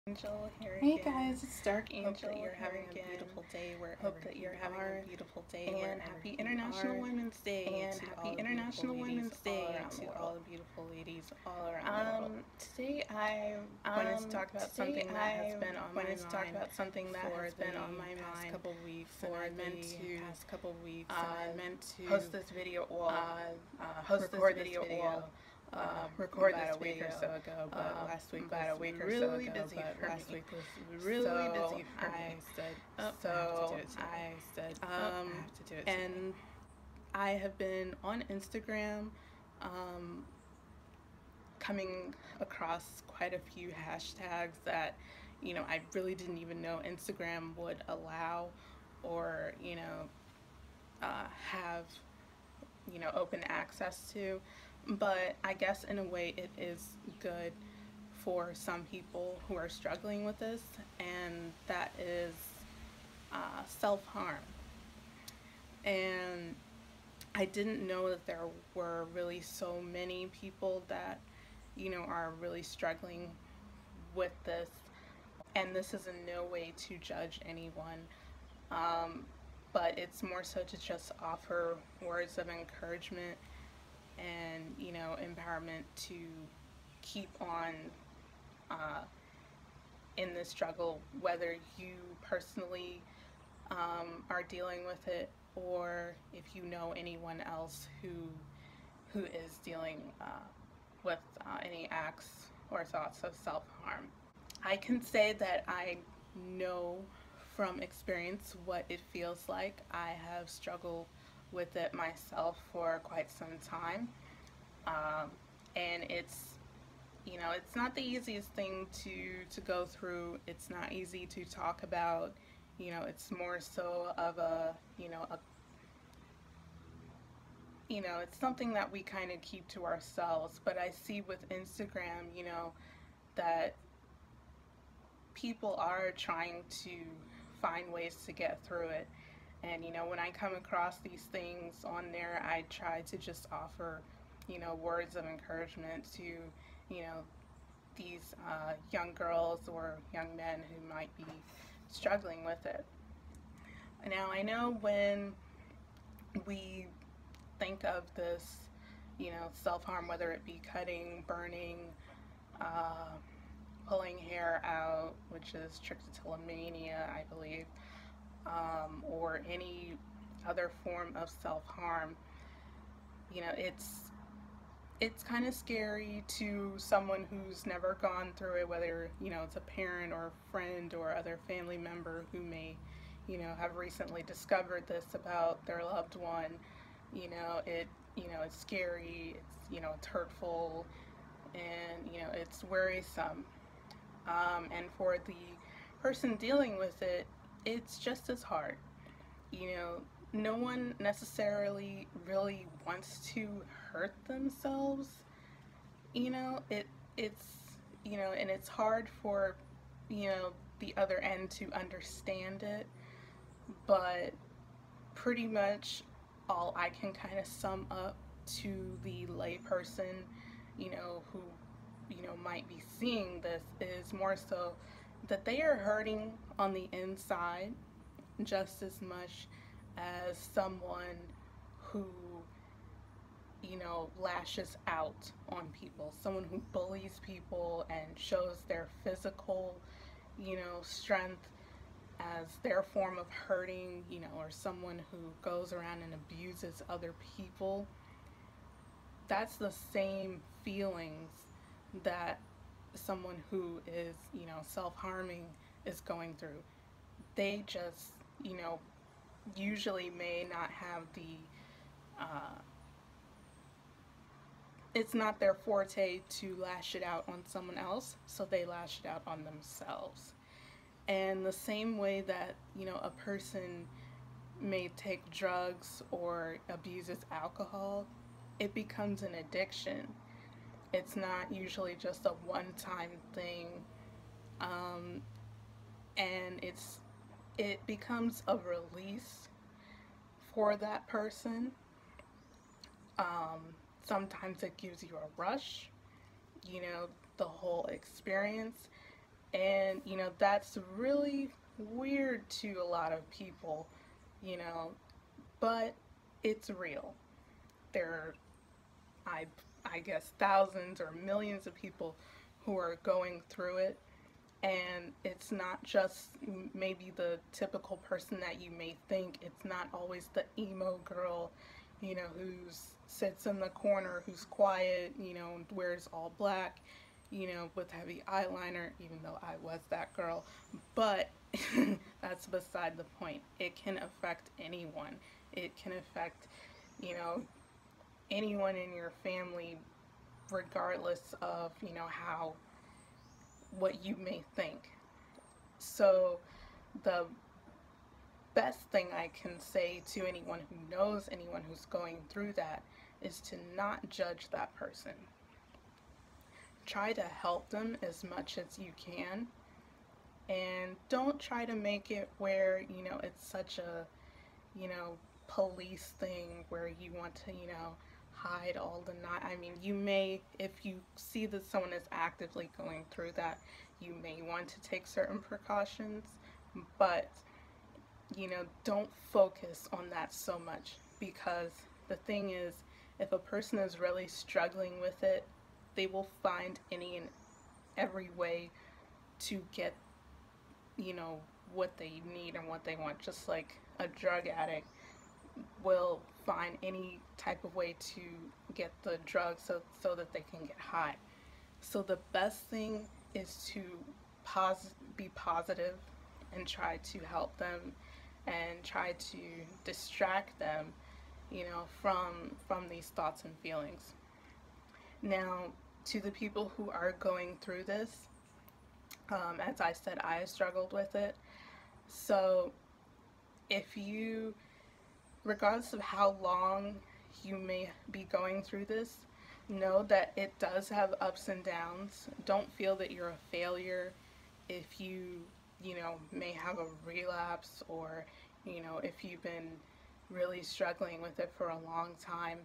Angel here Hey again. guys, it's Dark Angel. Hope that you're having a beautiful day and happy International Women's Day and to happy all the International beautiful ladies Women's Day all around to the world. all the beautiful ladies all around the world. Today I wanted to talk about something that has been on my mind for the past couple weeks, and I meant to Post this video, record this video about a week or so ago, but last week was really busy for me. Last week was really busy for me. I said, I have to do it. And I have been on Instagram, coming across quite a few hashtags that, I really didn't even know Instagram would allow or, have, open access to. But I guess in a way it is good for some people who are struggling with this, and that is self-harm. And I didn't know that there were really so many people that, are really struggling with this. And this is in no way to judge anyone, but it's more so to just offer words of encouragement and, empowerment to keep on in this struggle, whether you personally are dealing with it, or if you know anyone else who is dealing with any acts or thoughts of self-harm. I can say that I know from experience what it feels like. I have struggled with it myself for quite some time, and it's not the easiest thing to go through. It's not easy to talk about. It's more so of it's something that we kind of keep to ourselves. But I see with Instagram, that people are trying to find ways to get through it. And, when I come across these things on there, I try to just offer, words of encouragement to, these young girls or young men who might be struggling with it. Now, I know when we think of this, self-harm, whether it be cutting, burning, uh, pulling hair out, which is trichotillomania, I believe, or any other form of self-harm, it's kind of scary to someone who's never gone through it, whether, it's a parent or a friend or other family member who may, have recently discovered this about their loved one. It's scary, it's hurtful, and, it's worrisome. And for the person dealing with it, it's just as hard. No one necessarily really wants to hurt themselves. It's and it's hard for the other end to understand it, but pretty much all I can kind of sum up to the layperson, who might be seeing this, is more so that they are hurting on the inside just as much as someone who, lashes out on people, someone who bullies people and shows their physical, strength as their form of hurting, or someone who goes around and abuses other people. That's the same feelings that someone who is, self-harming is going through. They just, usually may not have it's not their forte to lash it out on someone else, so they lash it out on themselves. And the same way that, a person may take drugs or abuses alcohol, it becomes an addiction. It's not usually just a one-time thing, and it becomes a release for that person. Sometimes it gives you a rush, the whole experience, And, that's really weird to a lot of people, you know, but it's real. There are, I, I guess, thousands or millions of people who are going through it. And it's not just maybe the typical person that you may think. It's not always the emo girl, who sits in the corner, who's quiet, wears all black, with heavy eyeliner, even though I was that girl. But that's beside the point. It can affect anyone. It can affect, you know, anyone in your family, regardless of, how, what you may think. So, the best thing I can say to anyone who knows anyone who's going through that is to not judge that person. Try to help them as much as you can, and don't try to make it where, it's such a, you know, police thing where you want to, hide all the not. I mean, you may, if you see that someone is actively going through that, you may want to take certain precautions, but, don't focus on that so much, because the thing is, if a person is really struggling with it, they will find any and every way to get, what they need and what they want. Just like a drug addict will find any type of way to get the drug so that they can get high. So the best thing is to be positive and try to help them and try to distract them, from these thoughts and feelings. Now, to the people who are going through this, as I said, I struggled with it. So if you, regardless of how long you may be going through this, know that it does have ups and downs. Don't feel that you're a failure if you may have a relapse, or, if you've been really struggling with it for a long time.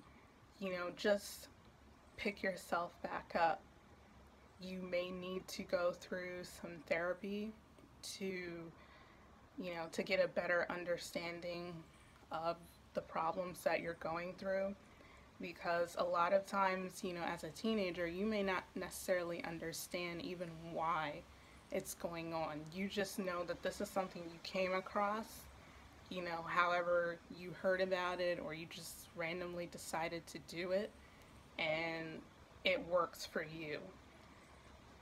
Just pick yourself back up. You may need to go through some therapy to get a better understanding of the problems that you're going through, because a lot of times, as a teenager, you may not necessarily understand even why it's going on. You just know that this is something you came across, however you heard about it, or you just randomly decided to do it, and it works for you,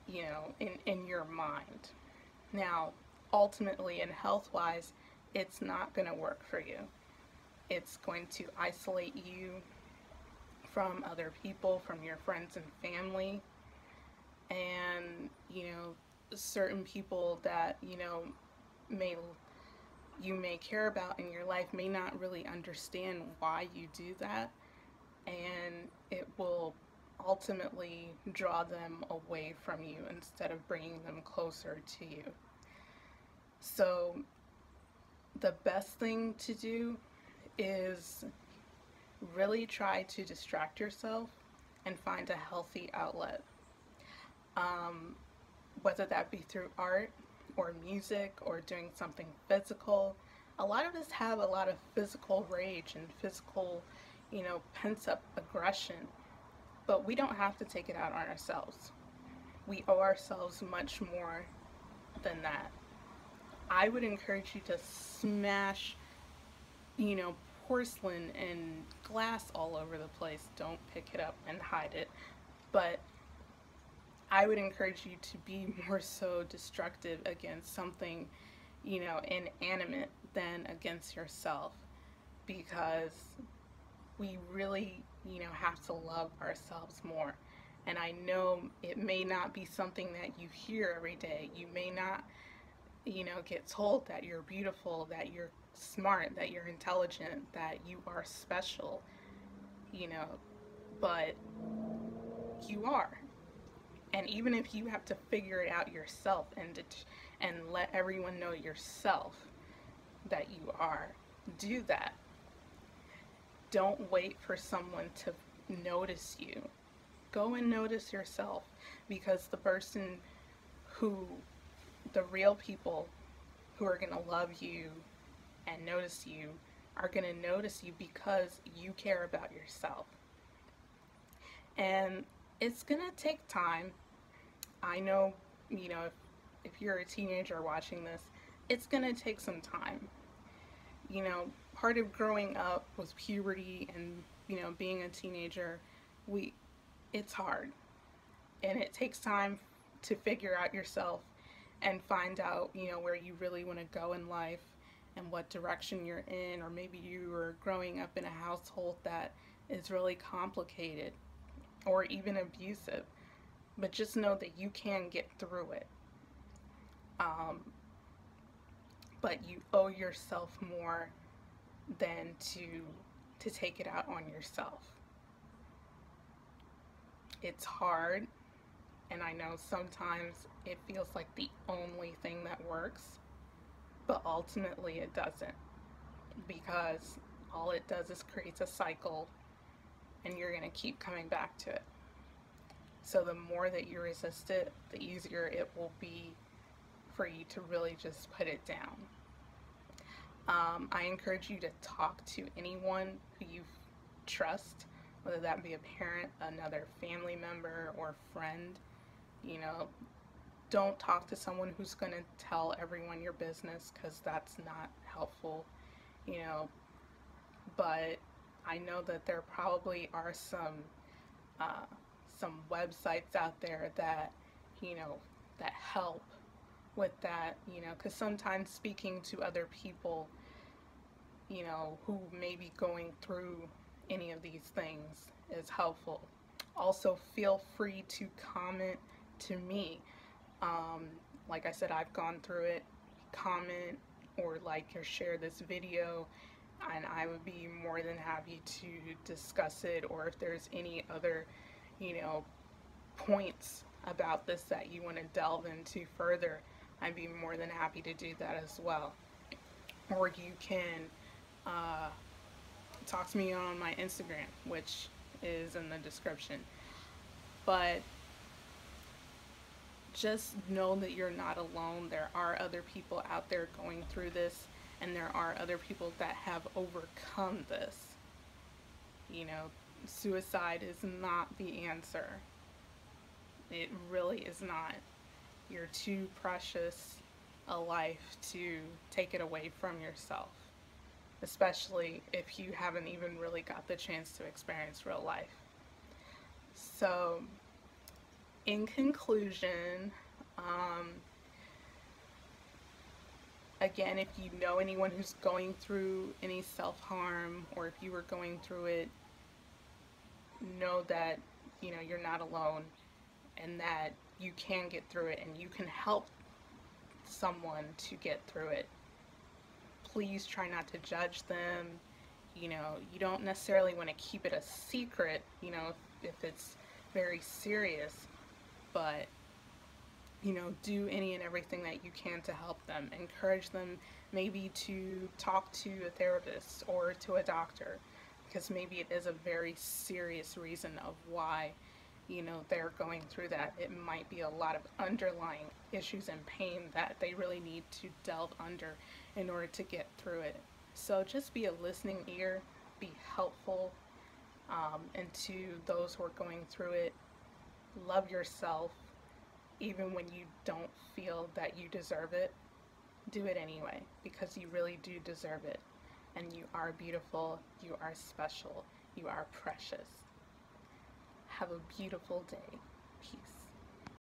in your mind. Now, ultimately, and health-wise, it's not going to work for you. It's going to isolate you from other people, from your friends and family, and, certain people that, may you may care about in your life may not really understand why you do that, and it will ultimately draw them away from you instead of bringing them closer to you. So the best thing to do is really try to distract yourself and find a healthy outlet. Whether that be through art or music or doing something physical. A lot of us have a lot of physical rage and physical, pent up aggression, but we don't have to take it out on ourselves. We owe ourselves much more than that. I would encourage you to smash, porcelain and glass all over the place. Don't pick it up and hide it. But I would encourage you to be more so destructive against something, inanimate than against yourself, because we really, have to love ourselves more. And I know it may not be something that you hear every day. You may not, get told that you're beautiful, that you're smart, that you're intelligent, that you are special, but you are. And even if you have to figure it out yourself and let everyone know yourself that you are, do that. Don't wait for someone to notice you. Go and notice yourself, because the person who the real people who are going to love you and notice you are going to notice you because you care about yourself. And it's going to take time. I know, if you're a teenager watching this, it's going to take some time. Part of growing up with puberty and, being a teenager, it's hard. And it takes time to figure out yourself and find out, where you really want to go in life and what direction you're in, or maybe you are growing up in a household that is really complicated or even abusive. But just know that you can get through it. But you owe yourself more than to take it out on yourself. It's hard, and I know sometimes it feels like the only thing that works, but ultimately it doesn't, because all it does is creates a cycle, and you're going to keep coming back to it. So the more that you resist it, the easier it will be for you to really just put it down. I encourage you to talk to anyone who you trust, whether that be a parent, another family member, or friend. Don't talk to someone who's going to tell everyone your business, because that's not helpful. But I know that there probably are some websites out there that that help with that, because sometimes speaking to other people, who may be going through any of these things is helpful. Also, feel free to comment to me. Like I said, I've gone through it. Comment or like or share this video, and I would be more than happy to discuss it, or if there's any other, points about this that you want to delve into further, I'd be more than happy to do that as well. Or you can talk to me on my Instagram, which is in the description. But just know that you're not alone. There are other people out there going through this, and there are other people that have overcome this. Suicide is not the answer. It really is not. You're too precious a life to take it away from yourself, especially if you haven't even really got the chance to experience real life. So, in conclusion, again, if you know anyone who's going through any self-harm, or if you were going through it, know that, you're not alone, and that you can get through it, and you can help someone to get through it. Please try not to judge them. You don't necessarily want to keep it a secret, if it's very serious, but, do any and everything that you can to help them. Encourage them maybe to talk to a therapist or to a doctor, because maybe it is a very serious reason of why, they're going through that. It might be a lot of underlying issues and pain that they really need to delve under in order to get through it. So just be a listening ear, be helpful, and to those who are going through it. Love yourself, even when you don't feel that you deserve it. Do it anyway, because you really do deserve it. And you are beautiful, you are special, you are precious. Have a beautiful day. Peace.